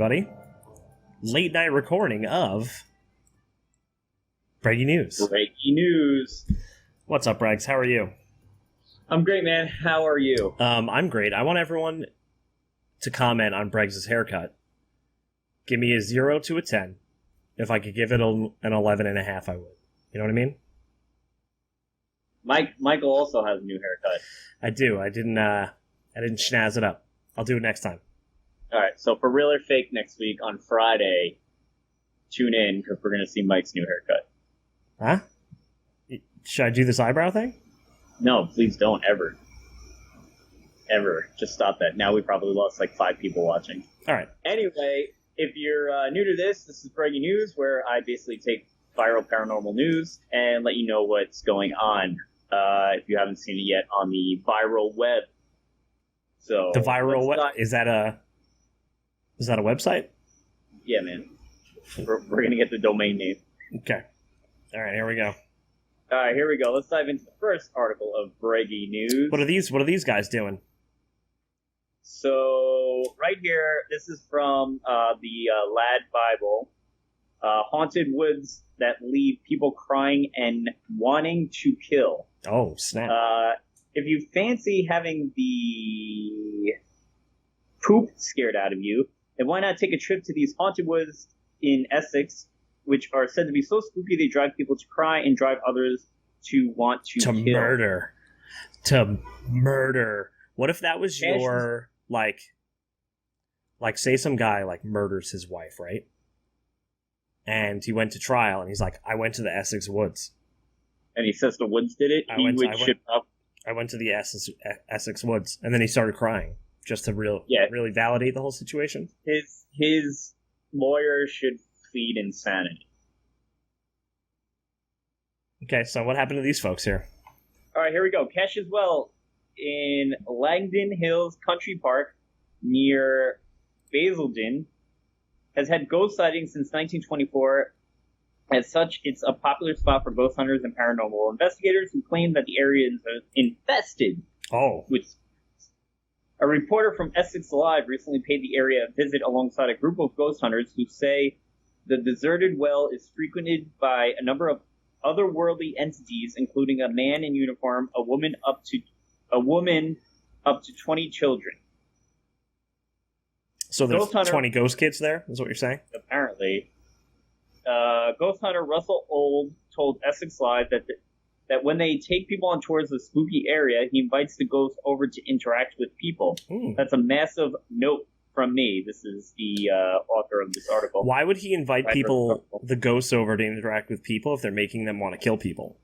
everybody. Late night recording of Breggy News. Breggy News. What's up, Breggs? How are you? I'm great, man. How are you? I'm great. I want everyone to comment on Breggs' haircut. Give me a 0 to a 10. If I could give it an 11.5, I would. You know what I mean? Michael also has a new haircut. I do. I didn't schnazz it up. I'll do it next time. All right. So for real or fake next week on Friday, tune in because we're going to see Mike's new haircut. Huh? Should I do this eyebrow thing? No, please don't ever. Ever. Just stop that. Now we probably lost like 5 people watching. All right. Anyway, if you're new to this is Breggy News, where I basically take viral paranormal news and let you know what's going on. If you haven't seen it yet on the viral web. So the viral web, is that a website? Yeah, man. We're gonna get the domain name. Okay. All right, here we go. All right, here we go. Let's dive into the first article of Breggy News. What are these guys doing? So right here, this is from the Lad Bible. Haunted woods that leave people crying and wanting to kill. Oh, snap. If you fancy having the poop scared out of you, then why not take a trip to these haunted woods in Essex, which are said to be so spooky they drive people to cry and drive others to want to kill. Murder. To murder. What if that was your, like say some guy, murders his wife, right? And he went to trial, and he's like, I went to the Essex woods. And he says the woods did it? I went to the Essex woods, and then he started crying, just to really validate the whole situation. His lawyer should plead insanity. Okay, so what happened to these folks here? All right, here we go. Cash as well in Langdon Hills Country Park near Basildon has had ghost sightings since 1924. As such, it's a popular spot for ghost hunters and paranormal investigators who claim that the area is infested. With a reporter from Essex Live recently paid the area a visit alongside a group of ghost hunters who say the deserted well is frequented by a number of otherworldly entities, including a man in uniform, a woman up to 20 children. So there's 20 ghost kids there, is what you're saying? Apparently. Ghost hunter Russell Old told Essex Live that when they take people on tours of the spooky area, he invites the ghosts over to interact with people. That's a massive note from me. This is the author of this article. Why would he invite the ghosts over to interact with people if they're making them want to kill people?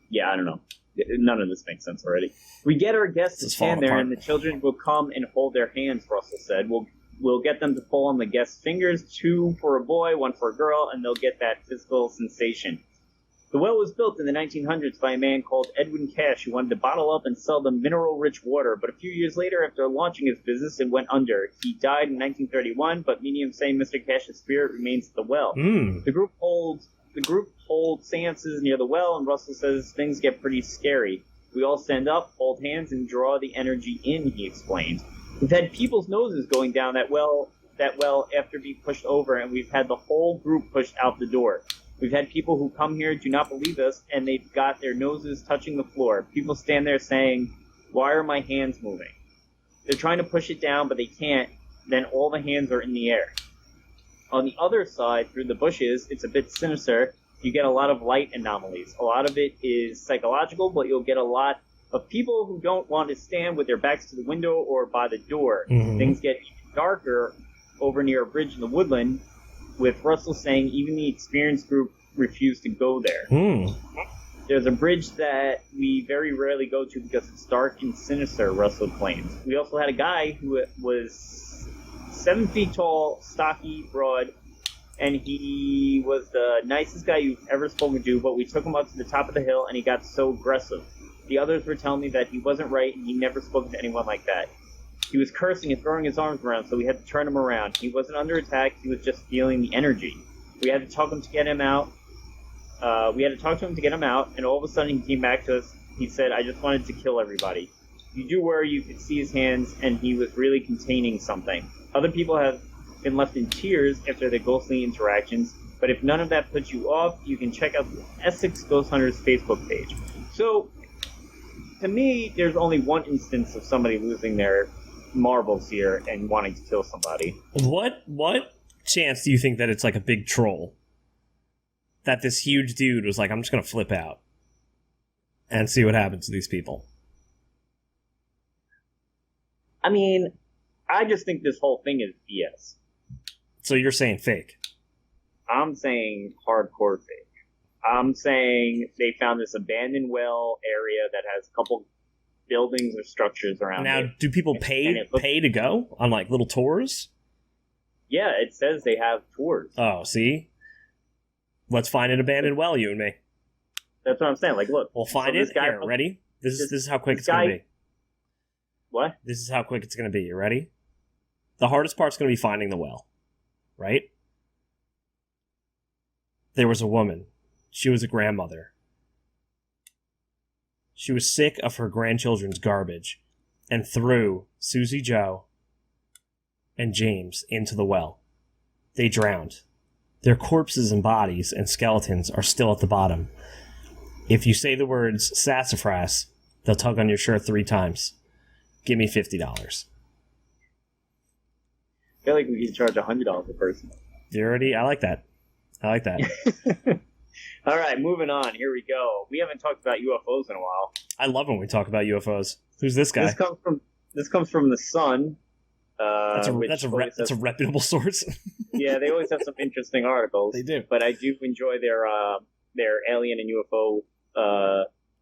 Yeah, I don't know. None of this makes sense already. We get our guests to stand there, and the children will come and hold their hands, Russell said. We'll get them to pull on the guest's fingers, 2 for a boy, 1 for a girl, and they'll get that physical sensation. The well was built in the 1900s by a man called Edwin Cash, who wanted to bottle up and sell the mineral-rich water, but a few years later, after launching his business, it went under. He died in 1931, but mediums say Mr. Cash's spirit remains at the well. The group holds seances near the well, and Russell says things get pretty scary. We all stand up, hold hands, and draw the energy in, he explained. We've had people's noses going down that well after being pushed over, and we've had the whole group pushed out the door. We've had people who come here, do not believe us, and they've got their noses touching the floor. People stand there saying, why are my hands moving? They're trying to push it down, but they can't. Then all the hands are in the air. On the other side, through the bushes, it's a bit sinister. You get a lot of light anomalies. A lot of it is psychological, but you'll get a lot of people who don't want to stand with their backs to the window or by the door. Things get even darker over near a bridge in the woodland, with Russell saying even the experienced group refused to go there. There's a bridge that we very rarely go to because it's dark and sinister, Russell claims. We also had a guy who was 7 feet tall, stocky, broad, and he was the nicest guy you've ever spoken to, but we took him up to the top of the hill, and he got so aggressive. The others were telling me that he wasn't right, and he never spoken to anyone like that. He was cursing and throwing his arms around, so we had to turn him around. He wasn't under attack, he was just feeling the energy. We had to talk him to get him out. And all of a sudden he came back to us. He said, I just wanted to kill everybody. You do worry you could see his hands, and he was really containing something. Other people have been left in tears after the ghostly interactions. But if none of that puts you off, you can check out the Essex Ghost Hunters Facebook page. So, to me, there's only one instance of somebody losing their marbles here and wanting to kill somebody. What chance do you think that it's like a big troll? That this huge dude was like, I'm just going to flip out and see what happens to these people. I mean, I just think this whole thing is BS. So you're saying fake? I'm saying hardcore fake. I'm saying they found this abandoned well area that has a couple buildings or structures around it. Now, do people pay to go on like little tours? Yeah, it says they have tours. Oh, see? Let's find an abandoned well, you and me. That's what I'm saying. Like, look. We'll find it. Here, ready? This is how quick it's going to be. What? This is how quick it's going to be. You ready? The hardest part's going to be finding the well. Right? There was a woman. She was a grandmother. She was sick of her grandchildren's garbage and threw Susie Joe and James into the well. They drowned. Their corpses and bodies and skeletons are still at the bottom. If you say the words sassafras, they'll tug on your shirt 3 times. Give me $50. I feel like we could charge $100 a person. I like that. All right, moving on. Here we go. We haven't talked about UFOs in a while. I love when we talk about UFOs. Who's this guy? This comes from the Sun. That's a reputable source. Yeah, they always have some interesting articles. They do, but I do enjoy their alien and UFO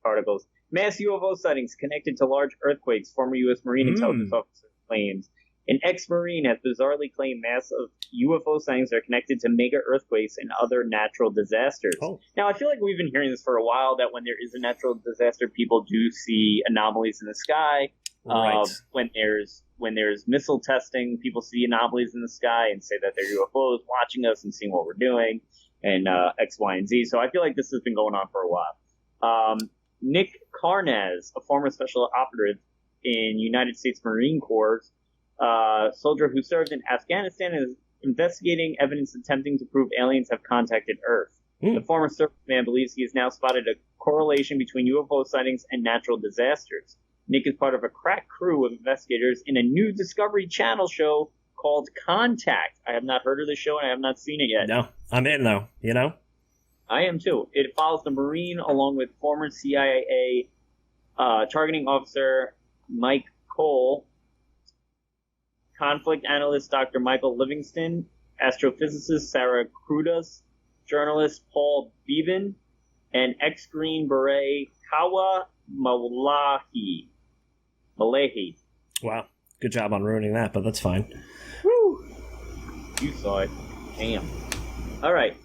articles. Mass UFO sightings connected to large earthquakes. Former U.S. Marine intelligence officer claims. An ex-Marine has bizarrely claimed massive UFO sightings are connected to mega earthquakes and other natural disasters. Oh. Now, I feel like we've been hearing this for a while, that when there is a natural disaster, people do see anomalies in the sky. Right. When there's missile testing, people see anomalies in the sky and say that they're UFOs watching us and seeing what we're doing, and X, Y, and Z. So I feel like this has been going on for a while. Nick Carnaz, a former special operative in United States Marine Corps, soldier who served in Afghanistan, is investigating evidence attempting to prove aliens have contacted Earth. The former serviceman believes he has now spotted a correlation between UFO sightings and natural disasters. Nick is part of a crack crew of investigators in a new Discovery Channel show called Contact. I have not heard of the show and I have not seen it yet. No, I'm in though, you know? I am too. It follows the Marine along with former CIA targeting officer Mike Cole, conflict analyst Dr. Michael Livingston, astrophysicist Sarah Krudas, journalist Paul Bevan, and ex-Green Beret Kawa Malahi. Wow. Good job on ruining that, but that's fine. Woo! You saw it. Damn. Alright.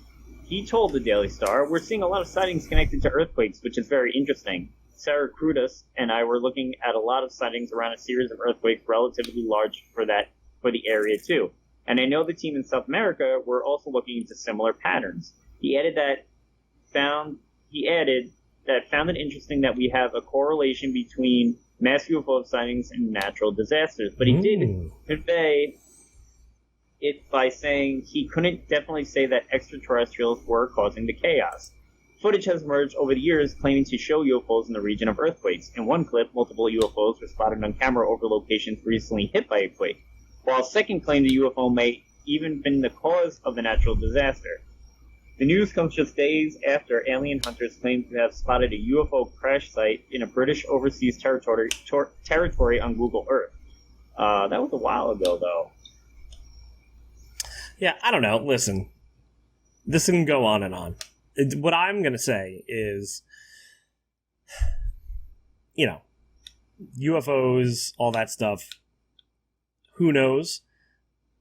He told the Daily Star, we're seeing a lot of sightings connected to earthquakes, which is very interesting. Sarah Krudas and I were looking at a lot of sightings around a series of earthquakes relatively large for the area too. And I know the team in South America were also looking into similar patterns. He added that found it interesting that we have a correlation between mass UFO sightings and natural disasters. But he did convey it by saying he couldn't definitely say that extraterrestrials were causing the chaos. Footage has emerged over the years claiming to show UFOs in the region of earthquakes. In one clip, multiple UFOs were spotted on camera over locations recently hit by a quake, while a second claimed the UFO may even been the cause of the natural disaster. The news comes just days after alien hunters claimed to have spotted a UFO crash site in a British overseas territory on Google Earth. That was a while ago, though. Yeah, I don't know. Listen, this can go on and on. What I'm going to say is, you know, UFOs, all that stuff, who knows?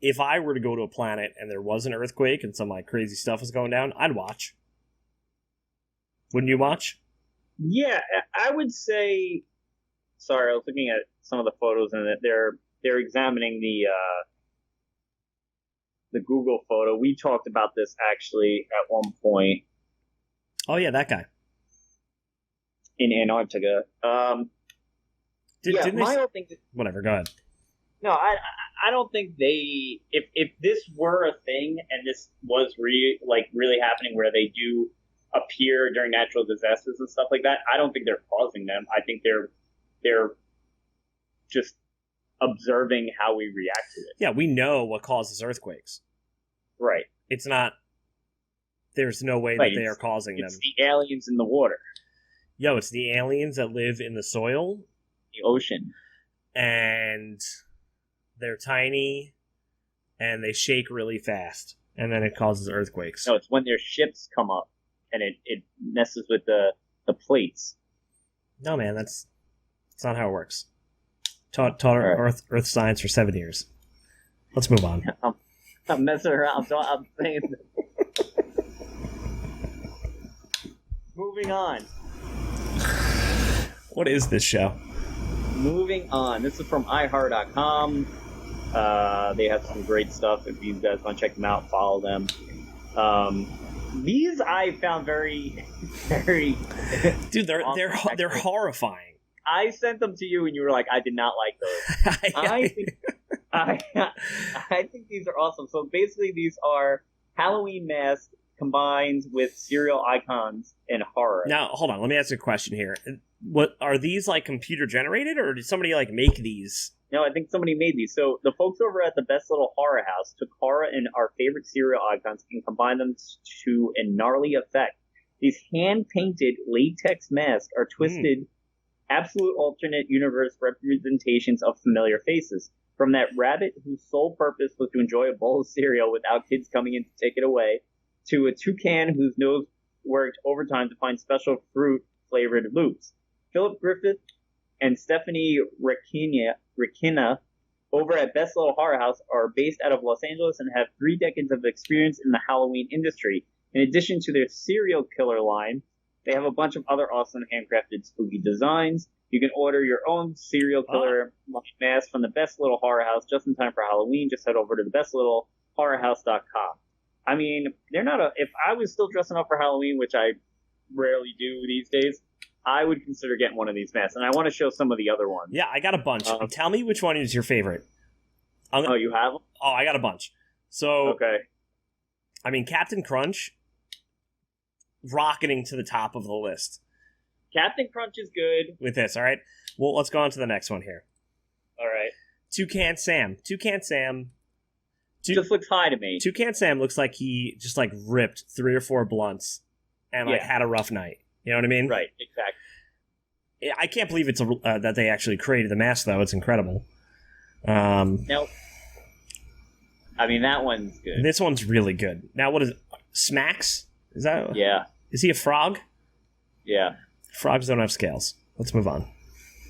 If I were to go to a planet and there was an earthquake and some like crazy stuff was going down, I'd watch. Wouldn't you watch? Yeah, I would say. Sorry, I was looking at some of the photos and they're examining the Google photo. We talked about this actually at one point. Oh yeah, that guy in Antarctica. Whatever. Go ahead. No, I don't think they. If this were a thing and this was really happening, where they do appear during natural disasters and stuff like that, I don't think they're causing them. I think they're just observing how we react to it. Yeah, we know what causes earthquakes. Right. It's not. There's no way that they are causing them. It's the aliens in the water. Yo, it's the aliens that live in the soil, the ocean, and they're tiny, and they shake really fast, and then it causes earthquakes. No, it's when their ships come up, and it messes with the plates. No, man, that's not how it works. Taught right. Earth science for 7 years. Let's move on. I'm messing around, so I'm saying. Moving on. What is this show? Moving on. This is from iHeart.com. They have some great stuff. If you guys want to check them out, follow them. These I found very, very. Dude, they're horrifying. I sent them to you, and you were like, "I did not like those." I think these are awesome. So basically, these are Halloween masks combined with serial icons and horror. Now, hold on. Let me ask you a question here. What are these, like, computer generated, or did somebody like make these? No, I think somebody made these. So the folks over at the Best Little Horror House took horror and our favorite serial icons and combined them to a gnarly effect. These hand-painted latex masks are twisted, absolute alternate universe representations of familiar faces. From that rabbit whose sole purpose was to enjoy a bowl of cereal without kids coming in to take it away, to a toucan whose nose worked overtime to find special fruit-flavored loops. Philip Griffith and Stephanie Rekina over at Best Little Horror House are based out of Los Angeles and have 3 decades of experience in the Halloween industry. In addition to their serial killer line, they have a bunch of other awesome handcrafted spooky designs. You can order your own serial killer mask from the Best Little Horror House just in time for Halloween. Just head over to thebestlittlehorrorhouse.com. I mean, they're not if I was still dressing up for Halloween, which I rarely do these days, I would consider getting one of these masks. And I want to show some of the other ones. Yeah, I got a bunch. Tell me which one is your favorite. Oh, you have them? Oh, I got a bunch. So, okay. I mean, Captain Crunch, rocketing to the top of the list. Captain Crunch is good. With this, all right? Well, let's go on to the next one here. All right. Toucan Sam. Just looks high to me. Toucan Sam looks like he just, like, ripped 3 or 4 blunts and, like, had a rough night. You know what I mean? Right, exactly. I can't believe it's that they actually created the mask, though. It's incredible. Now, I mean, that one's good. This one's really good. Now, what is it? Smacks? Is that? Yeah. Is he a frog? Yeah. Frogs don't have scales. Let's move on.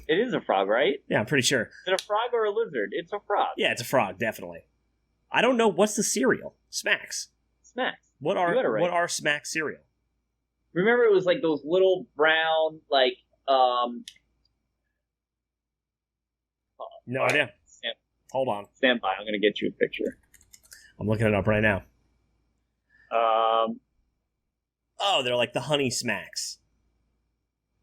It is a frog, right? Yeah, I'm pretty sure. Is it a frog or a lizard? It's a frog. Yeah, it's a frog, definitely. I don't know. What's the cereal? Smacks. Smacks. What are Smacks cereal? Remember, it was like those little brown, like, No idea. Hold on. Stand by. I'm going to get you a picture. I'm looking it up right now. Oh, they're like the honey smacks.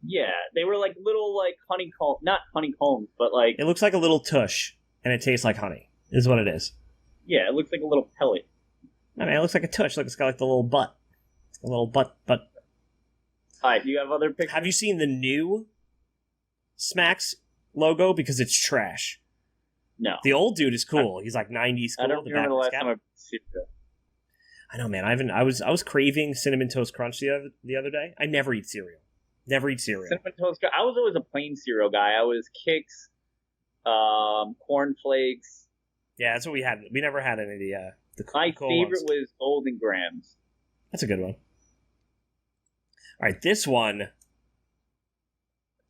Yeah, they were like little, like, honeycomb, not honeycombs, but like... It looks like a little tush, and it tastes like honey, is what it is. Yeah, it looks like a little pellet. I mean, it looks like a tush. Look, it's got like the little butt. It's a little butt. Alright, do you have other pictures? Have you seen the new Smacks logo? Because it's trash. No. The old dude is cool. He's like 90s cool. I don't remember the last time I've seen it. I know, man. I was craving Cinnamon Toast Crunch the other day. I never eat cereal. Cinnamon Toast Crunch. I was always a plain cereal guy. I was Kix, Corn Flakes. Yeah, that's what we had. We never had any of the cool My favorite ones. was Golden Grams. That's a good one. All right, this one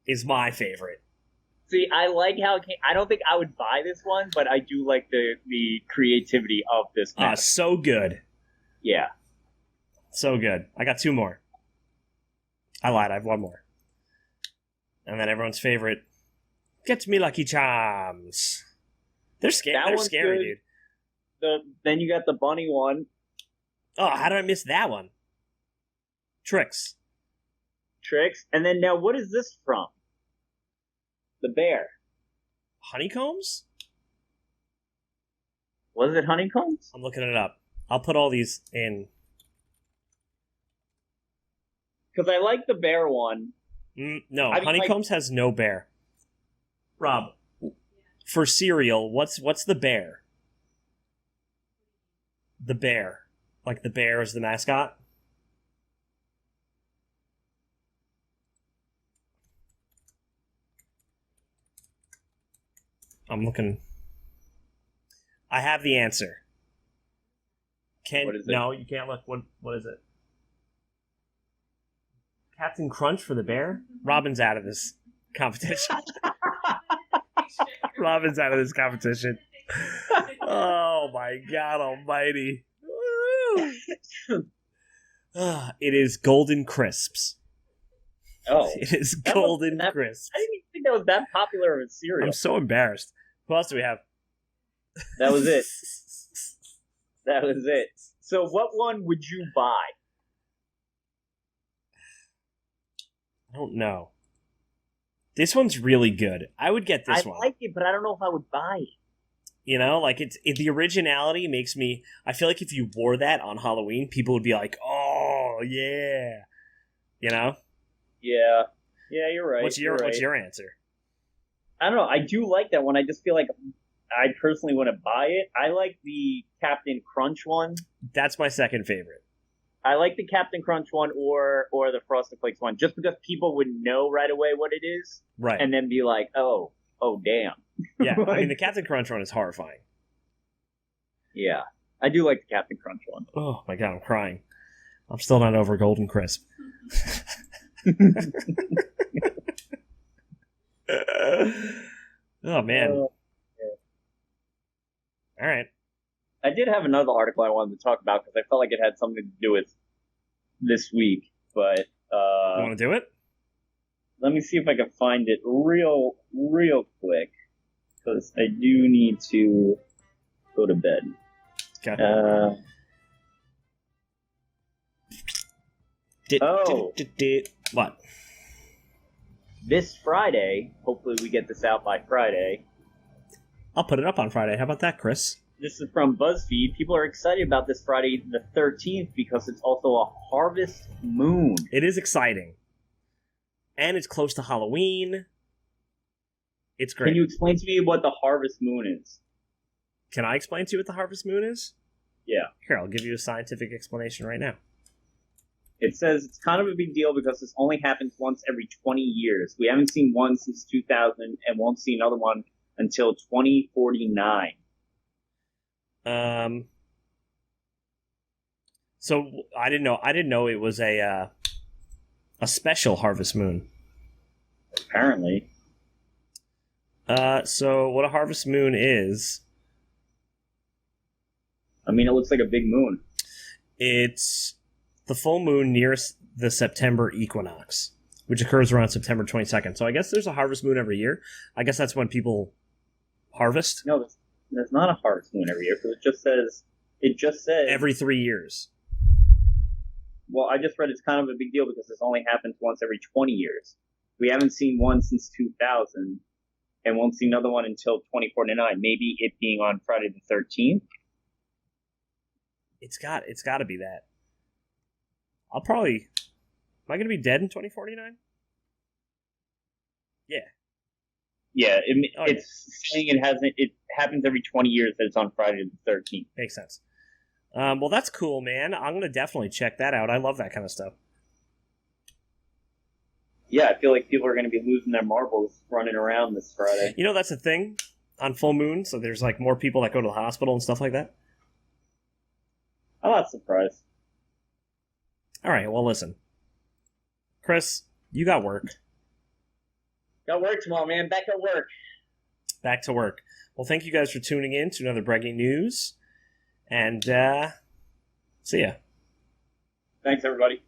is my favorite. See, I like how it came. I don't think I would buy this one, but I do like the creativity of this mask. So good. Yeah. So good. I got 2 more. I lied. I have 1 more. And then everyone's favorite. Get me Lucky Charms. They're scary. They're scary, dude. Then you got the bunny one. Oh, how did I miss that one? Tricks. And then now, what is this from? The bear. Honeycombs? Was it honeycombs? I'm looking it up. I'll put all these in. Because I like the bear one. No, honeycombs has no bear. Rob, for cereal, what's the bear? The bear. Like the bear is the mascot? I'm looking. I have the answer. What is it? No, you can't look. What is it? Captain Crunch for the bear? Robin's out of this competition. Robin's out of this competition. Oh my God almighty. It is Golden Crisps. Oh. It is Golden Crisps. I didn't even think that was that popular of a cereal. I'm so embarrassed. Who else do we have? That was it. That was it. So what one would you buy? I don't know. This one's really good. I would get this one. I like it, but I don't know if I would buy it. You know, like the originality makes me. I feel like if you wore that on Halloween, people would be like, "Oh yeah," you know. Yeah, you're right. What's your answer? I don't know. I do like that one. I just feel like I personally want to buy it. I like the Captain Crunch one. That's my second favorite. I like the Captain Crunch one or the Frosted Flakes one, just because people would know right away what it is, right? And then be like, "Oh, damn." Yeah, I mean the Captain Crunch one is horrifying. Yeah, I do like the Captain Crunch one. Oh my God, I'm crying. I'm still not over Golden Crisp. Oh man. Yeah. All right. I did have another article I wanted to talk about because I felt like it had something to do with this week, but you want to do it? Let me see if I can find it real quick because I do need to go to bed. Okay. What? This Friday, hopefully we get this out by Friday. I'll put it up on Friday. How about that, Chris? This is from BuzzFeed. People are excited about this Friday the 13th because it's also a harvest moon. It is exciting. And it's close to Halloween. It's great. Can you explain to me what the harvest moon is? Can I explain to you what the harvest moon is? Yeah. Here, I'll give you a scientific explanation right now. It says it's kind of a big deal because this only happens once every 20 years. We haven't seen one since 2000 and won't see another one until 2049. So I didn't know it was a special harvest moon. Apparently. So what a harvest moon is? I mean, it looks like a big moon. It's the full moon near the September equinox, which occurs around September 22nd. So I guess there's a harvest moon every year. I guess that's when people harvest. No, there's not a harvest moon every year because it just says every 3 years. Well, I just read it's kind of a big deal because this only happens once every 20 years. We haven't seen one since 2000 and won't see another one until 2049. Maybe it being on Friday the 13th. It's got to be that. Am I going to be dead in 2049? Yeah. Yeah, it's saying it happens every 20 years that it's on Friday the 13th. Makes sense. Well, that's cool, man. I'm going to definitely check that out. I love that kind of stuff. Yeah, I feel like people are going to be losing their marbles running around this Friday. You know, that's a thing on full moon, so there's like more people that go to the hospital and stuff like that. I'm not surprised. All right, well, listen. Chris, you got work. Got work tomorrow, man. Back at work. Back to work. Well, thank you guys for tuning in to another Breggy News. And see ya. Thanks, everybody.